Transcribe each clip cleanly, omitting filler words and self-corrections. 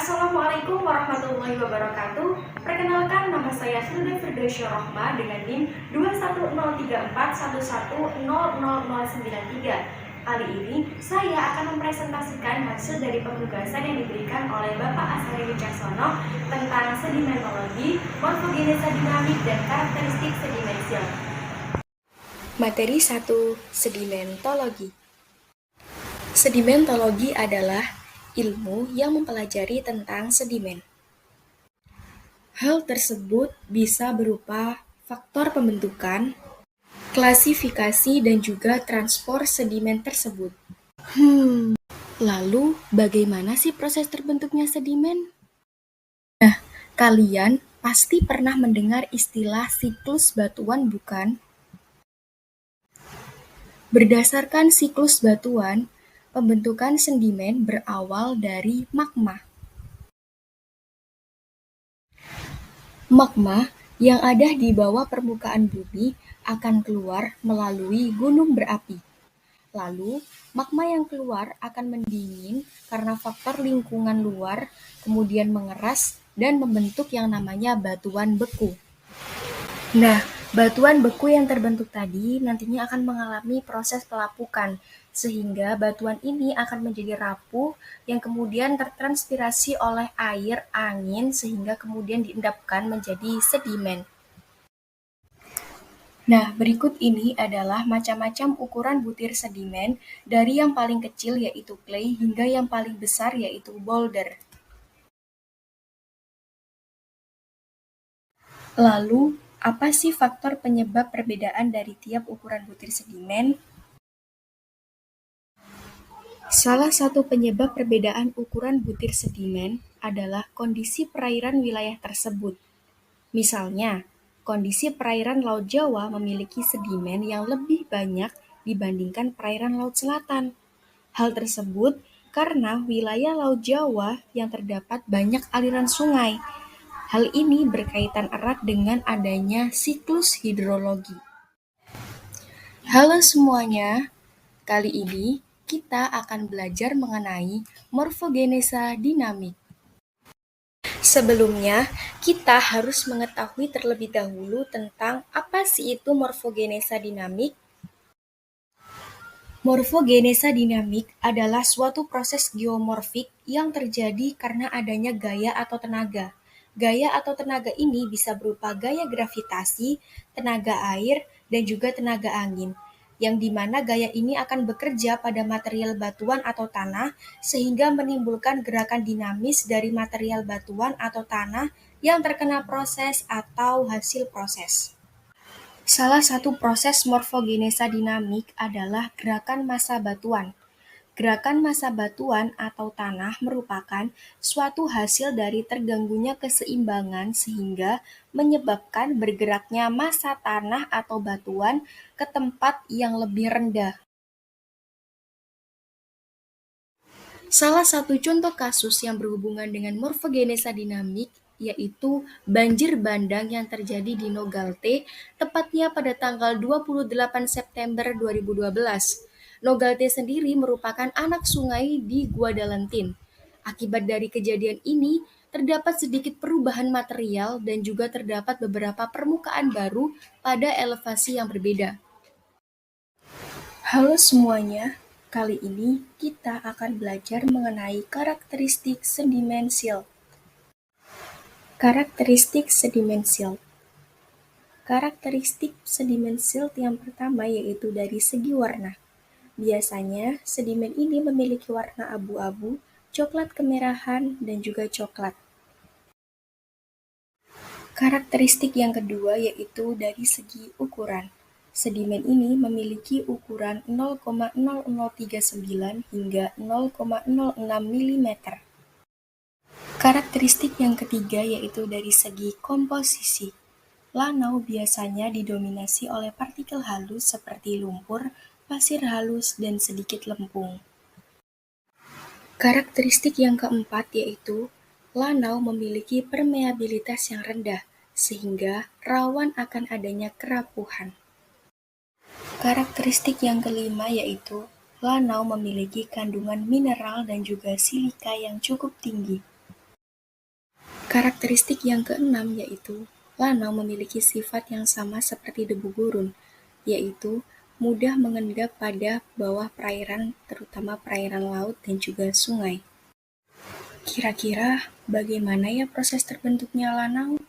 Assalamualaikum warahmatullahi wabarakatuh. Perkenalkan, nama saya Hilda Firdausyah Rohma dengan NIM 2103411000093. Kali ini saya akan mempresentasikan hasil dari penugasan yang diberikan oleh Bapak Azhari Wicaksono tentang sedimentologi, morfogenesa dinamik, dan karakteristik sedimensial. Materi 1. Sedimentologi. Sedimentologi adalah ilmu yang mempelajari tentang sedimen. Hal tersebut bisa berupa faktor pembentukan, klasifikasi, dan juga transport sedimen tersebut. Lalu bagaimana sih proses terbentuknya sedimen? Kalian pasti pernah mendengar istilah siklus batuan, bukan? Berdasarkan siklus batuan, pembentukan sedimen berawal dari magma. Magma yang ada di bawah permukaan bumi akan keluar melalui gunung berapi. Lalu, magma yang keluar akan mendingin karena faktor lingkungan luar, kemudian mengeras dan membentuk yang namanya batuan beku. Nah, batuan beku yang terbentuk tadi nantinya akan mengalami proses pelapukan, sehingga batuan ini akan menjadi rapuh yang kemudian tertranspirasi oleh air, angin, sehingga kemudian diendapkan menjadi sedimen. Nah, berikut ini adalah macam-macam ukuran butir sedimen dari yang paling kecil yaitu clay hingga yang paling besar yaitu boulder. Lalu, apa sih faktor penyebab perbedaan dari tiap ukuran butir sedimen? Salah satu penyebab perbedaan ukuran butir sedimen adalah kondisi perairan wilayah tersebut. Misalnya, kondisi perairan Laut Jawa memiliki sedimen yang lebih banyak dibandingkan perairan Laut Selatan. Hal tersebut karena wilayah Laut Jawa yang terdapat banyak aliran sungai. Hal ini berkaitan erat dengan adanya siklus hidrologi. Halo semuanya, kali ini kita akan belajar mengenai morfogenesa dinamik. Sebelumnya, kita harus mengetahui terlebih dahulu tentang apa sih itu morfogenesa dinamik. Morfogenesa dinamik adalah suatu proses geomorfik yang terjadi karena adanya gaya atau tenaga. Gaya atau tenaga ini bisa berupa gaya gravitasi, tenaga air, dan juga tenaga angin, yang dimana gaya ini akan bekerja pada material batuan atau tanah sehingga menimbulkan gerakan dinamis dari material batuan atau tanah yang terkena proses atau hasil proses. Salah satu proses morfogenesa dinamik adalah gerakan massa batuan. Gerakan massa batuan atau tanah merupakan suatu hasil dari terganggunya keseimbangan sehingga menyebabkan bergeraknya massa tanah atau batuan ke tempat yang lebih rendah. Salah satu contoh kasus yang berhubungan dengan morfogenesa dinamik yaitu banjir bandang yang terjadi di Nogalte, tepatnya pada tanggal 28 September 2012. Nogalte sendiri merupakan anak sungai di Guadalentin. Akibat dari kejadian ini, terdapat sedikit perubahan material dan juga terdapat beberapa permukaan baru pada elevasi yang berbeda. Halo semuanya, kali ini kita akan belajar mengenai karakteristik sedimen silt. Karakteristik sedimen silt. Karakteristik sedimen silt yang pertama yaitu dari segi warna. Biasanya, sedimen ini memiliki warna abu-abu, coklat kemerahan, dan juga coklat. Karakteristik yang kedua yaitu dari segi ukuran. Sedimen ini memiliki ukuran 0,0039 hingga 0,06 mm. Karakteristik yang ketiga yaitu dari segi komposisi. Lanau biasanya didominasi oleh partikel halus seperti lumpur, pasir halus, dan sedikit lempung. Karakteristik yang keempat yaitu lanau memiliki permeabilitas yang rendah, sehingga rawan akan adanya kerapuhan. Karakteristik yang kelima yaitu lanau memiliki kandungan mineral dan juga silika yang cukup tinggi. Karakteristik yang keenam yaitu lanau memiliki sifat yang sama seperti debu gurun, yaitu mudah mengendap pada bawah perairan, terutama perairan laut dan juga sungai. Kira-kira bagaimana ya proses terbentuknya lanau?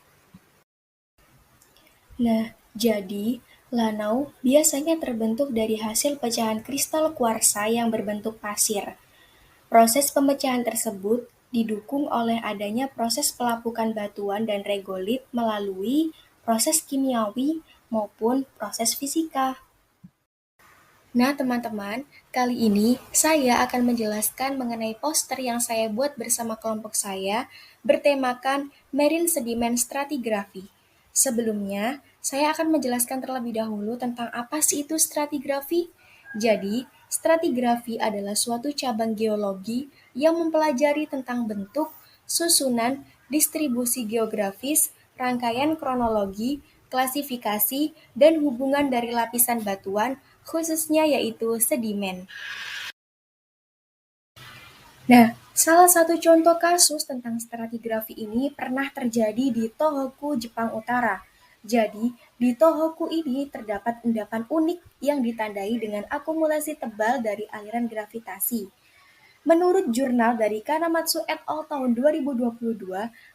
Nah, jadi lanau biasanya terbentuk dari hasil pecahan kristal kuarsa yang berbentuk pasir. Proses pemecahan tersebut didukung oleh adanya proses pelapukan batuan dan regolit melalui proses kimiawi maupun proses fisika. Nah, teman-teman, kali ini saya akan menjelaskan mengenai poster yang saya buat bersama kelompok saya bertemakan Marine Sediment Stratigraphy. Sebelumnya, saya akan menjelaskan terlebih dahulu tentang apa sih itu stratigrafi. Jadi, stratigrafi adalah suatu cabang geologi yang mempelajari tentang bentuk, susunan, distribusi geografis, rangkaian kronologi, klasifikasi, dan hubungan dari lapisan batuan, khususnya yaitu sedimen. Nah, salah satu contoh kasus tentang stratigrafi ini pernah terjadi di Tohoku, Jepang Utara. Jadi, di Tohoku ini terdapat endapan unik yang ditandai dengan akumulasi tebal dari aliran gravitasi. Menurut jurnal dari Kanematsu et al. Tahun 2022,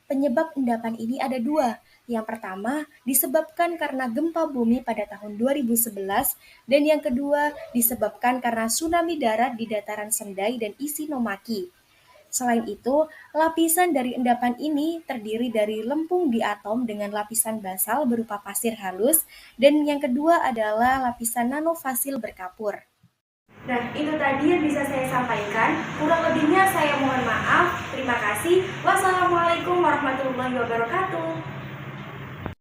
penyebab endapan ini ada dua. Yang pertama, disebabkan karena gempa bumi pada tahun 2011, dan yang kedua, disebabkan karena tsunami darat di dataran Sendai dan Isinomaki. Selain itu, lapisan dari endapan ini terdiri dari lempung di atom dengan lapisan basal berupa pasir halus, dan yang kedua adalah lapisan nanofasil berkapur. Nah, itu tadi yang bisa saya sampaikan. Kurang lebihnya saya mohon maaf. Terima kasih. Wassalamualaikum warahmatullahi wabarakatuh.